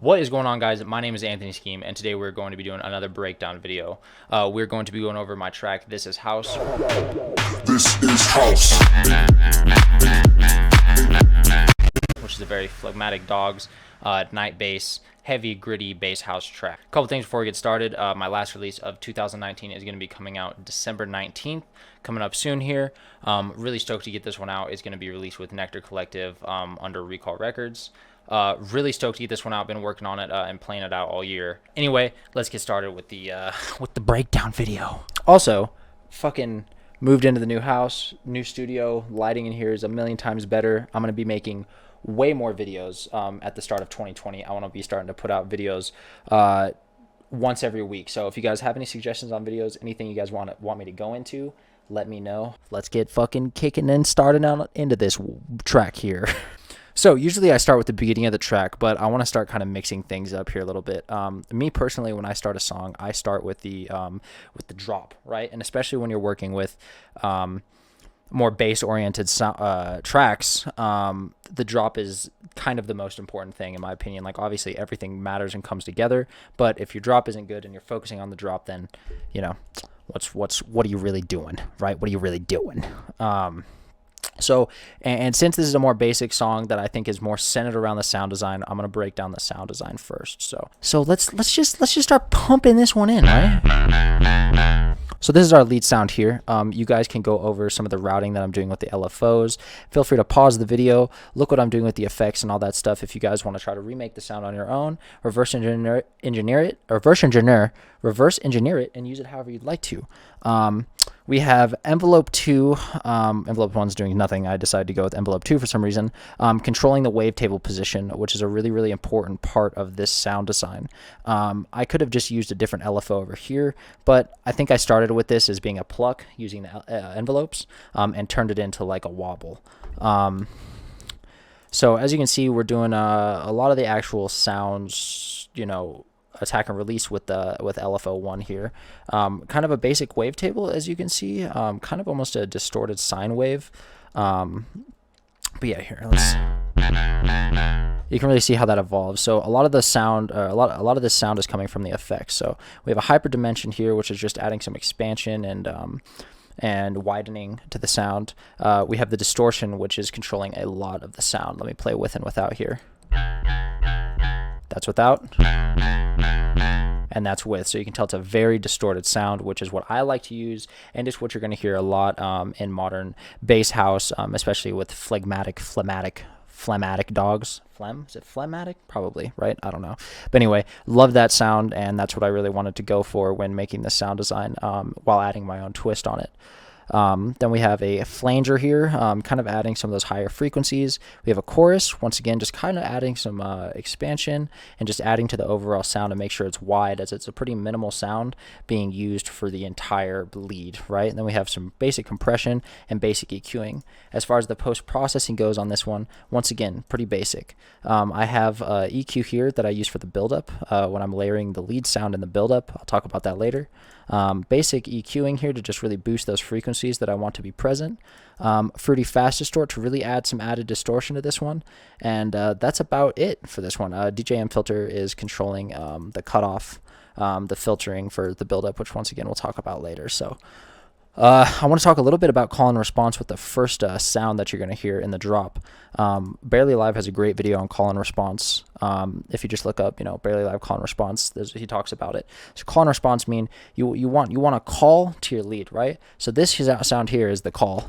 What is going on, guys? My name is Anthony Sceam, and today we're going to be doing another breakdown video. We're going to be going over my track, This Is House. This is house. Which is a very Phlegmatic Dogs, Nightbass, heavy, gritty bass house track. A couple things before we get started. My last release of 2019 is going to be coming out December 19th, coming up soon here. Really stoked to get this one out. It's going to be released with Nectar Collective under Recall Records. Really stoked to get this one out. Been working on it and playing it out all year. Anyway, let's get started with the breakdown video. Also, fucking moved into the new house, new studio. Lighting in here is a million times better. I'm gonna be making way more videos at the start of 2020. I want to be starting to put out videos once every week. So if you guys have any suggestions on videos, anything you guys want me to go into, let me know. Let's get fucking kicking and starting out into this track here. So usually I start with the beginning of the track, but I want to start kind of mixing things up here a little bit. Me personally, when I start a song, I start with the drop, right? And especially when you're working with more bass-oriented tracks, the drop is kind of the most important thing, in my opinion. Like, obviously, everything matters and comes together, but if your drop isn't good and you're focusing on the drop, then, you know, what are you really doing, right? What are you really doing? So, and since this is a more basic song that I think is more centered around the sound design, I'm gonna break down the sound design first. So let's just start pumping this one in, right? So this is our lead sound here. You guys can go over some of the routing that I'm doing with the LFOs. Feel free to pause the video, look what I'm doing with the effects and all that stuff. If you guys want to try to remake the sound on your own, reverse engineer it, and use it however you'd like to. We have envelope 2. Envelope 1's doing nothing. I decided to go with envelope 2 for some reason. Controlling the wavetable position, which is a really, really important part of this sound design. I could have just used a different LFO over here, but I think I started with this as being a pluck using the envelopes and turned it into like a wobble. So as you can see, we're doing a lot of the actual sounds, you know, attack and release with LFO 1 here. Kind of a basic wavetable, as you can see, kind of almost a distorted sine wave. But yeah, here, you can really see how that evolves. So a lot of the sound, a lot of this sound is coming from the effects. So we have a hyper dimension here, which is just adding some expansion and widening to the sound. We have the distortion, which is controlling a lot of the sound. Let me play with and without here. That's without, and that's with. So you can tell it's a very distorted sound, which is what I like to use, and it's what you're going to hear a lot in modern bass house, especially with phlegmatic dogs. Is it phlegmatic? Probably, right? I don't know. But anyway, love that sound, and that's what I really wanted to go for when making the sound design, while adding my own twist on it. Then we have a flanger here, kind of adding some of those higher frequencies. We have a chorus, once again, just kind of adding some expansion and just adding to the overall sound to make sure it's wide, as it's a pretty minimal sound being used for the entire lead, right? And then we have some basic compression and basic EQing. As far as the post-processing goes on this one, once again, pretty basic. I have EQ here that I use for the buildup when I'm layering the lead sound in the buildup. I'll talk about that later. Basic EQing here to just really boost those frequencies that I want to be present. Fruity Fast Distort to really add some added distortion to this one. And that's about it for this one. DJM Filter is controlling the cutoff, the filtering for the buildup, which once again we'll talk about later. So I want to talk a little bit about call and response with the first sound that you're going to hear in the drop. Barely Live has a great video on call and response. If you just look up, Barely Live call and response, he talks about it. So call and response mean you want to call to your lead, right? So this sound here is the call,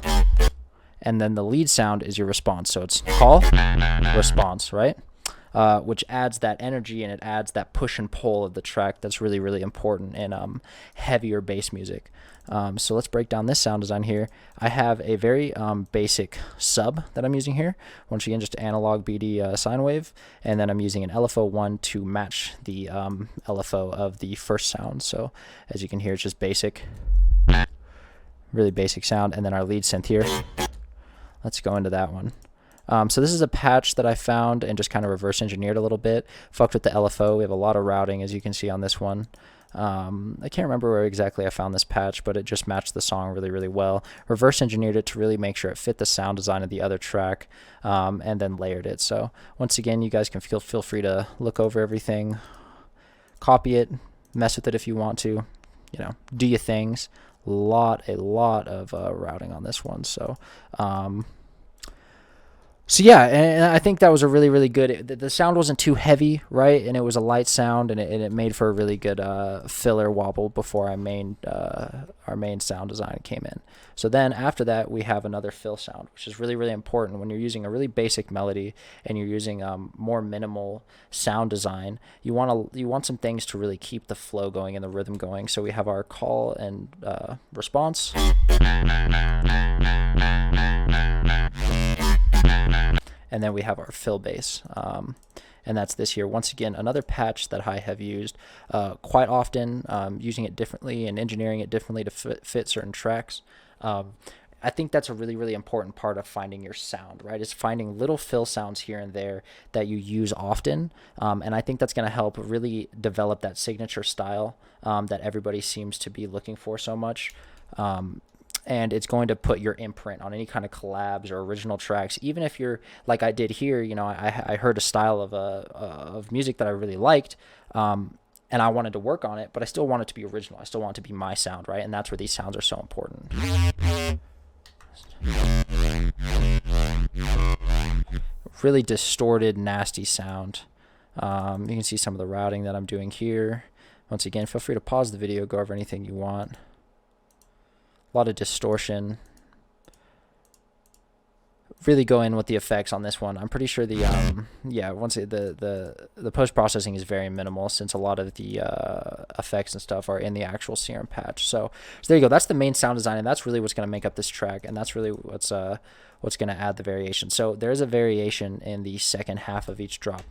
and then the lead sound is your response. So it's call, response, right? Which adds that energy and it adds that push and pull of the track that's really, really important in heavier bass music. So let's break down this sound design here. I have a very basic sub that I'm using here. Once again, just analog BD sine wave, and then I'm using an LFO 1 to match the LFO of the first sound. So as you can hear, it's just basic, really basic sound, and then our lead synth here. Let's go into that one. So this is a patch that I found and just kind of reverse engineered a little bit. Fucked with the LFO. We have a lot of routing, as you can see on this one. I can't remember where exactly I found this patch, but it just matched the song really, really well. Reverse engineered it to really make sure it fit the sound design of the other track, and then layered it. So once again, you guys can feel free to look over everything, copy it, mess with it if you want to, you know, do your things. A lot of routing on this one. So yeah, and I think that was a really, really good. The sound wasn't too heavy, right? And it was a light sound, and it made for a really good filler wobble before our main sound design came in. So then after that, we have another fill sound, which is really, really important when you're using a really basic melody and you're using more minimal sound design. You want some things to really keep the flow going and the rhythm going. So we have our call and response. And then we have our fill bass, and that's this here. Once again, another patch that I have used quite often, using it differently and engineering it differently to fit certain tracks. I think that's a really, really important part of finding your sound, right? Is finding little fill sounds here and there that you use often, and I think that's going to help really develop that signature style that everybody seems to be looking for so much. And it's going to put your imprint on any kind of collabs or original tracks. Even if you're like I did here, you know, I heard a style of music that I really liked, and I wanted to work on it, but I still want it to be original. I still want it to be my sound, right? And that's where these sounds are so important. Really distorted, nasty sound. You can see some of the routing that I'm doing here. Once again, feel free to pause the video, go over anything you want. A lot of distortion. Really go in with the effects on this one. I'm pretty sure the post processing is very minimal, since a lot of the effects and stuff are in the actual Sceam patch. So there you go. That's the main sound design, and that's really what's going to make up this track, and that's really what's going to add the variation. So there's a variation in the second half of each drop.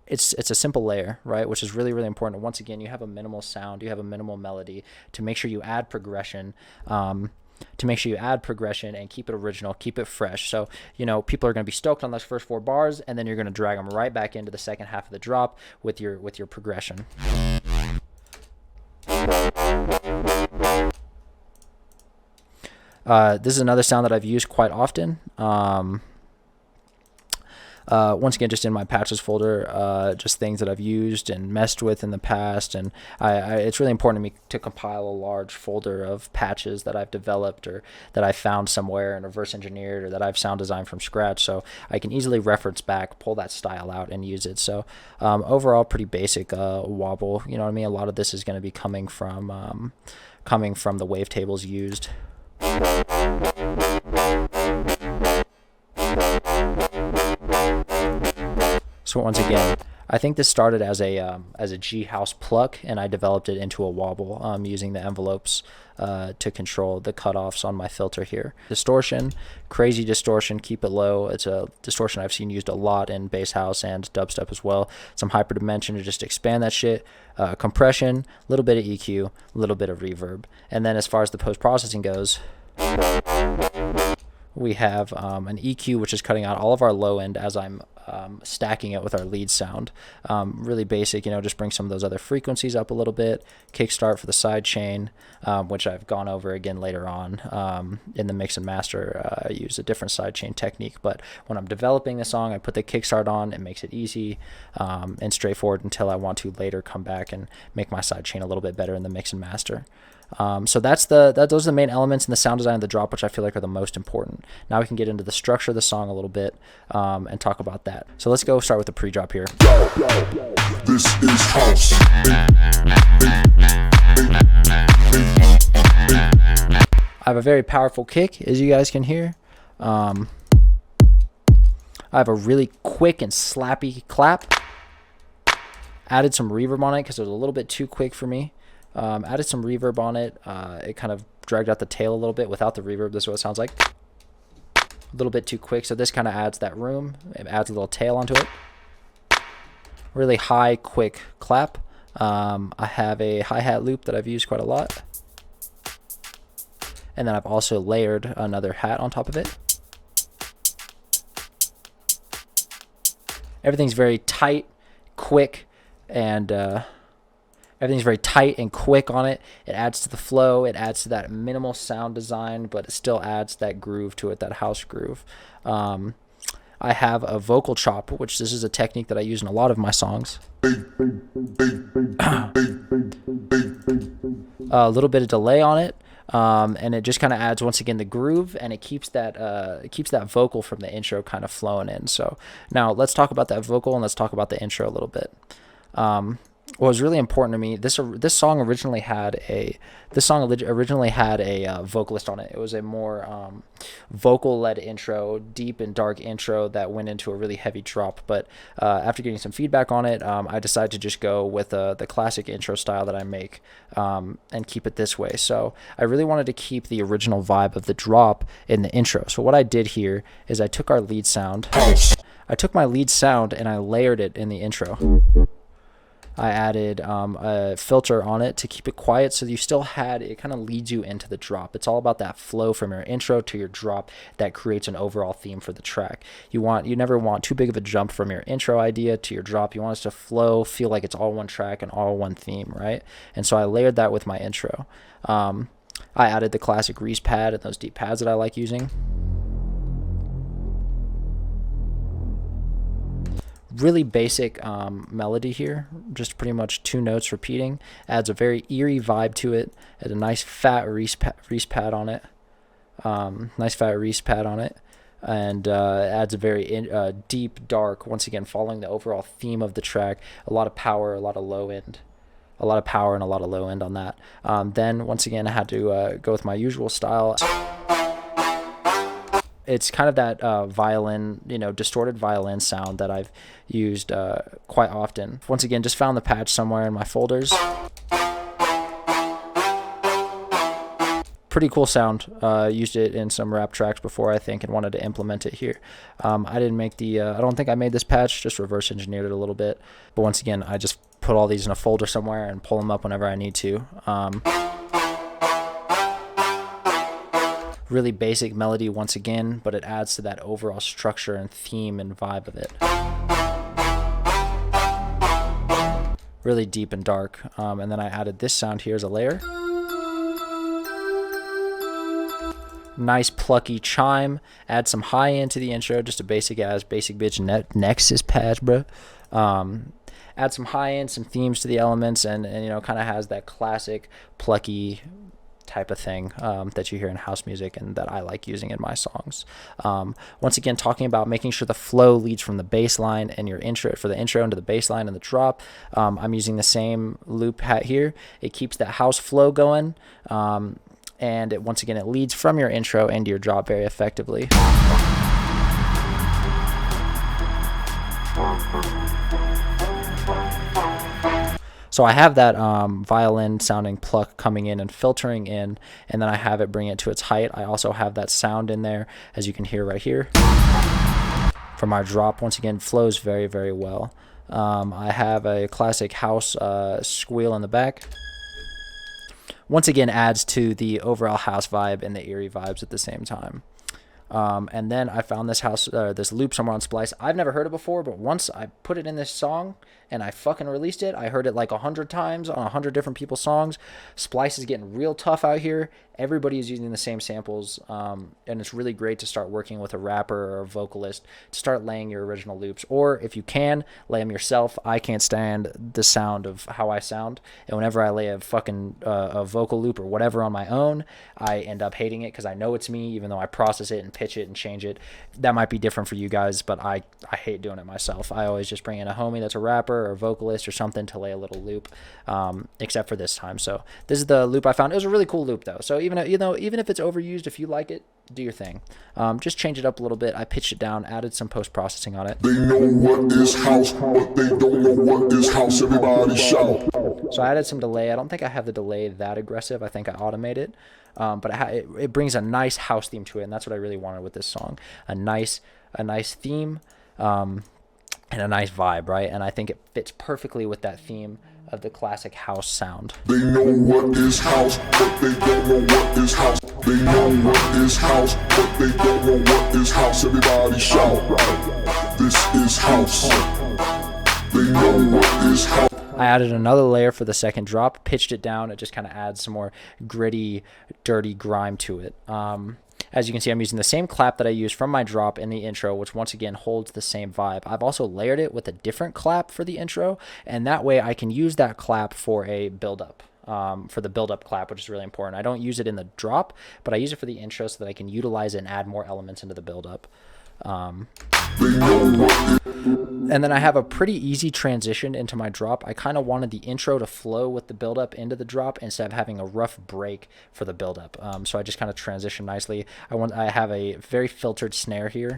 It's a simple layer, right, which is really, really important. Once again, you have a minimal sound, you have a minimal melody to make sure you add progression, and keep it original, keep it fresh. So, you know, people are going to be stoked on those first 4 bars, and then you're going to drag them right back into the second half of the drop with your progression. This is another sound that I've used quite often. Once again, just in my patches folder, just things that I've used and messed with in the past, and it's really important to me to compile a large folder of patches that I've developed or that I found somewhere and reverse engineered, or that I've sound designed from scratch, so I can easily reference back, pull that style out, and use it. So overall, pretty basic wobble. You know what I mean? A lot of this is going to be coming from the wavetables used. So once again, I think this started as a G house pluck, and I developed it into a wobble using the envelopes to control the cutoffs on my filter here. Distortion, crazy distortion, keep it low. It's a distortion I've seen used a lot in bass house and dubstep as well. Some hyperdimension to just expand that shit. Compression, a little bit of EQ, a little bit of reverb. And then as far as the post-processing goes, we have an EQ, which is cutting out all of our low end as I'm stacking it with our lead sound. Really basic, you know, just bring some of those other frequencies up a little bit. Kickstart for the side chain, which I've gone over again later on in the mix and master. I use a different side chain technique, but when I'm developing the song, I put the kickstart on. It makes it easy and straightforward until I want to later come back and make my side chain a little bit better in the mix and master. So those are the main elements in the sound design of the drop, which I feel like are the most important. Now we can get into the structure of the song a little bit and talk about that. So let's go start with the pre-drop here. This is house. I have a very powerful kick, as you guys can hear. I have a really quick and slappy clap. Added some reverb on it because it was a little bit too quick for me. Added some reverb on it. It kind of dragged out the tail a little bit without the reverb. This is what it sounds like. A little bit too quick, so this kind of adds that room. It adds a little tail onto it. Really high, quick clap. I have a hi-hat loop that I've used quite a lot. And then I've also layered another hat on top of it. Everything's very tight, quick, and everything's very tight and quick on it. It adds to the flow. It adds to that minimal sound design, but it still adds that groove to it, that house groove. I have a vocal chop, which this is a technique that I use in a lot of my songs. A little bit of delay on it, and it just kind of adds, once again, the groove, and it keeps that vocal from the intro kind of flowing in. So now let's talk about that vocal, and let's talk about the intro a little bit. What was really important to me, this song originally had a vocalist on it. It was a more vocal-led intro, deep and dark intro that went into a really heavy drop. But after getting some feedback on it, I decided to just go with the classic intro style that I make, and keep it this way. So I really wanted to keep the original vibe of the drop in the intro. So what I did here is I took our lead sound. I took my lead sound and I layered it in the intro. I added a filter on it to keep it quiet, so you still had, it kind of leads you into the drop. It's all about that flow from your intro to your drop that creates an overall theme for the track. You never want too big of a jump from your intro idea to your drop. You want it to flow, feel like it's all one track and all one theme, right? And so I layered that with my intro. I added the classic Reese pad and those deep pads that I like using. Really basic melody here, just pretty much 2 notes repeating. Adds a very eerie vibe to it. Had a nice fat Reese pad on it. And adds a very deep, dark, once again following the overall theme of the track. A lot of power, a lot of low end. A lot of power and a lot of low end on that. Then once again I had to go with my usual style. It's kind of that violin, distorted violin sound that I've used quite often. Once again, just found the patch somewhere in my folders. Pretty cool sound. Used it in some rap tracks before, I think, and wanted to implement it here. I didn't make I don't think I made this patch, just reverse engineered it a little bit. But once again, I just put all these in a folder somewhere and pull them up whenever I need to. Really basic melody once again, but it adds to that overall structure and theme and vibe of it. Really deep and dark. And then I added this sound here as a layer. Nice plucky chime. Add some high end to the intro, just a basic bitch Nexus patch, bro. Add some high end, some themes to the elements, and kind of has that classic plucky type of thing that you hear in house music and that I like using in my songs. Once again, talking about making sure the flow leads from the bass line and your intro, for the intro into the bass line and the drop. I'm using the same loop hat here. It keeps that house flow going, and once again, it leads from your intro into your drop very effectively. So I have that violin sounding pluck coming in and filtering in, and then I have it bring it to its height. I also have that sound in there, as you can hear right here. From our drop, once again, flows very, very well. I have a classic house squeal in the back. Once again, adds to the overall house vibe and the eerie vibes at the same time. And then I found this loop somewhere on Splice. I've never heard it before, but once I put it in this song and I fucking released it, I heard it like 100 times on 100 different people's songs. Splice is getting real tough out here. Everybody is using the same samples, and it's really great to start working with a rapper or a vocalist to start laying your original loops. Or if you can, lay them yourself. I can't stand the sound of how I sound, and whenever I lay a fucking a vocal loop or whatever on my own, I end up hating it because I know it's me, even though I process it and pitch it and change it. That might be different for you guys, but I hate doing it myself. I always just bring in a homie that's a rapper or a vocalist or something to lay a little loop, except for this time. So this is the loop I found. It was a really cool loop though. So even if it's overused, if you like it, do your thing. Just change it up a little bit. I pitched it down, added some post-processing on it. They know what is house, but they don't know what is house. Everybody shout. So I added some delay. I don't think I have the delay that aggressive. I think I automate it. But it brings a nice house theme to it, and that's what I really wanted with this song. A nice theme, and a nice vibe, right? And I think it fits perfectly with that theme of the classic house sound. They know what is house, but they don't know what is house. They know what is house, but they don't know what is house. Everybody shout. This is house. They know what is house. I added another layer for the second drop, pitched it down. It just kind of adds some more gritty, dirty grime to it. As you can see, I'm using the same clap that I used from my drop in the intro, which once again holds the same vibe. I've also layered it with a different clap for the intro, and that way I can use that clap for a build-up. For the build-up clap, which is really important. I don't use it in the drop, but I use it for the intro so that I can utilize it and add more elements into the build-up. And then I have a pretty easy transition into my drop. I kind of wanted the intro to flow with the build-up into the drop instead of having a rough break for the build-up. So I just kind of transition nicely. I have a very filtered snare here.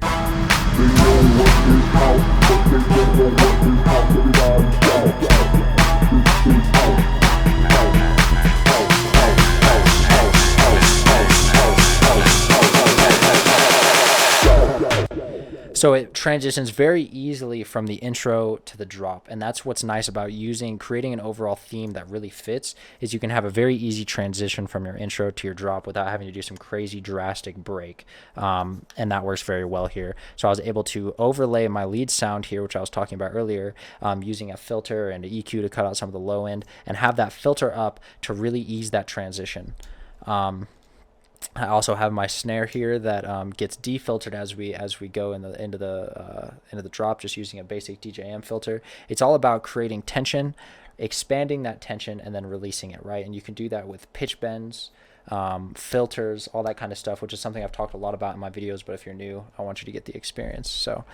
So it transitions very easily from the intro to the drop, and that's what's nice about creating an overall theme that really fits, is you can have a very easy transition from your intro to your drop without having to do some crazy drastic break, and that works very well here. So I was able to overlay my lead sound here, which I was talking about earlier, using a filter and an EQ to cut out some of the low end, and have that filter up to really ease that transition. I also have my snare here that gets defiltered as we go into the drop, just using a basic DJM filter. It's all about creating tension, expanding that tension, and then releasing it, right? And you can do that with pitch bends, filters, all that kind of stuff, which is something I've talked a lot about in my videos, but if you're new, I want you to get the experience. So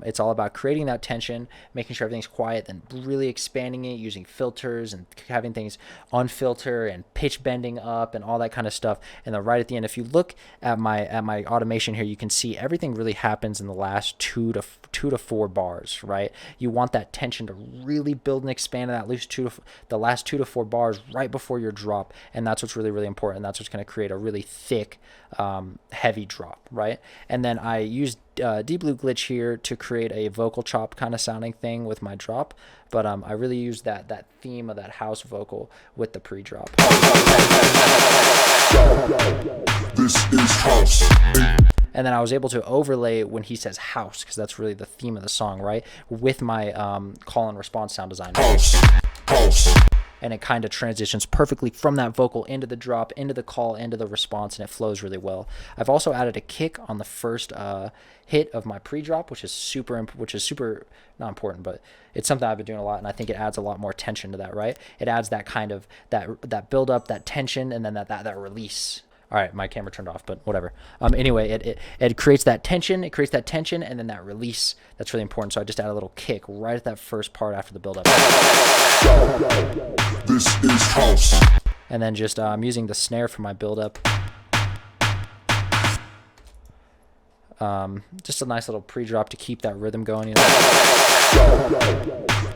it's all about creating that tension, making sure everything's quiet, then really expanding it using filters and having things unfilter and pitch bending up and all that kind of stuff. And then right at the end, if you look at my automation here, you can see everything really happens in the last two to four bars, right? You want that tension to really build and expand in the last 2 to 4 bars right before your drop, and that's what's really, really important. And that's what's going to create a really thick, heavy drop, right? And then I used Deep Blue Glitch here to create a vocal chop kind of sounding thing with my drop, but I really used that theme of that house vocal with the pre-drop. This is house. And then I was able to overlay when he says house, because that's really the theme of the song, right? With my call and response sound design. House. And it kind of transitions perfectly from that vocal into the drop, into the call, into the response, and it flows really well. I've also added a kick on the first hit of my pre-drop, which is super not important, but it's something I've been doing a lot, and I think it adds a lot more tension to that, right? It adds that kind of that build up, that tension, and then that release. All right, my camera turned off, but whatever. Anyway, it creates that tension. It creates that tension, and then that release. That's really important. So I just add a little kick right at that first part after the build-up. This is house. And then just I'm using the snare for my build-up. Just a nice little pre-drop to keep that rhythm going. You know?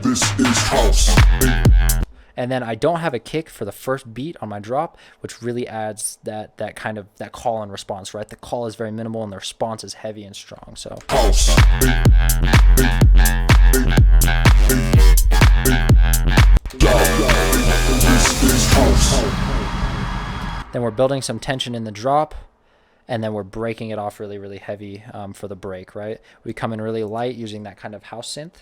This is house. And then I don't have a kick for the first beat on my drop, which really adds that kind of that call and response, right? The call is very minimal and the response is heavy and strong. So House. This is house. then we're building some tension in the drop, and then we're breaking it off really, really heavy for the break, right? We come in really light using that kind of house synth.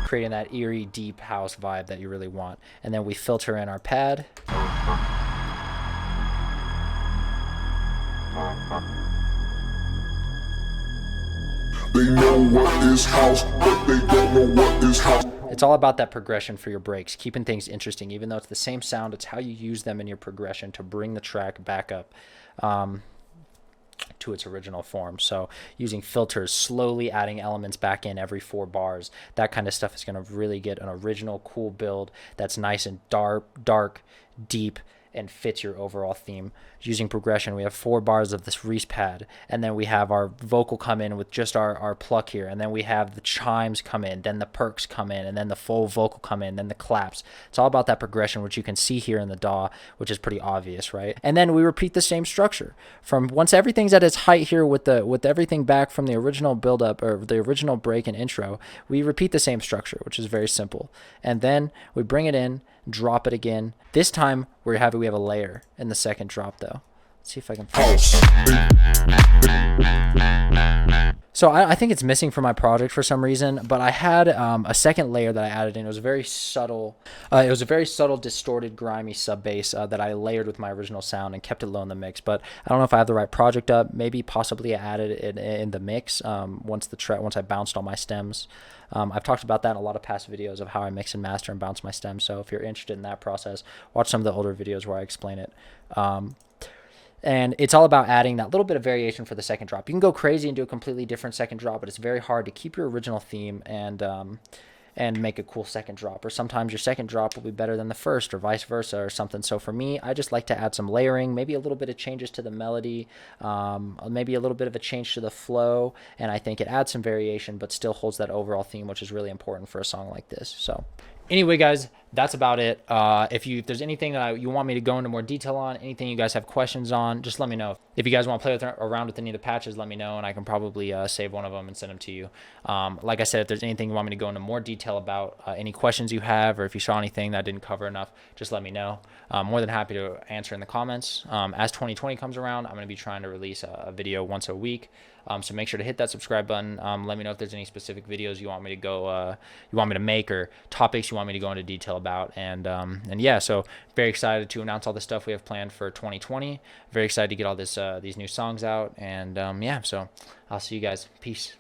Creating that eerie, deep house vibe that you really want. And then we filter in our pad. They know what is house, but they don't know what is house. It's all about that progression for your breaks, keeping things interesting. Even though it's the same sound, it's how you use them in your progression to bring the track back up to its original form. So using filters, slowly adding elements back in every 4 bars, that kind of stuff is going to really get an original, cool build that's nice and dark, deep, and fits your overall theme. Using progression, we have 4 bars of this Reese pad, and then we have our vocal come in with just our pluck here, and then we have the chimes come in, then the perks come in, and then the full vocal come in, then the claps. It's all about that progression, which you can see here in the DAW, which is pretty obvious, right? And then we repeat the same structure from once everything's at its height here with everything back from the original build-up or the original break and intro. We repeat the same structure, which is very simple, and then we bring it in, drop it again. This time we have a layer in the second drop though. Let's see if I can find it. So I think it's missing from my project for some reason, but I had a second layer that I added in. It was a very subtle, distorted, grimy sub bass that I layered with my original sound and kept it low in the mix. But I don't know if I have the right project up. Maybe possibly I added it in the mix once I bounced all my stems. I've talked about that in a lot of past videos of how I mix and master and bounce my stems. So if you're interested in that process, watch some of the older videos where I explain it. And it's all about adding that little bit of variation for the second drop. You can go crazy and do a completely different second drop, but it's very hard to keep your original theme and make a cool second drop. Or sometimes your second drop will be better than the first, or vice versa, or something. So for me, I just like to add some layering, maybe a little bit of changes to the melody, maybe a little bit of a change to the flow, and I think it adds some variation, but still holds that overall theme, which is really important for a song like this. So anyway, guys, that's about it. If there's anything that you want me to go into more detail on, anything you guys have questions on, just let me know. If you guys want to play around with any of the patches, let me know, and I can probably save one of them and send them to you. Like I said, if there's anything you want me to go into more detail about, any questions you have, or if you saw anything that I didn't cover enough, just let me know. I'm more than happy to answer in the comments. As 2020 comes around, I'm going to be trying to release a video once a week. So make sure to hit that subscribe button. Let me know if there's any specific videos you want me to make, or topics you want me to go into detail about. And yeah, so very excited to announce all the stuff we have planned for 2020. Very excited to get all these new songs out. And yeah, so I'll see you guys. Peace.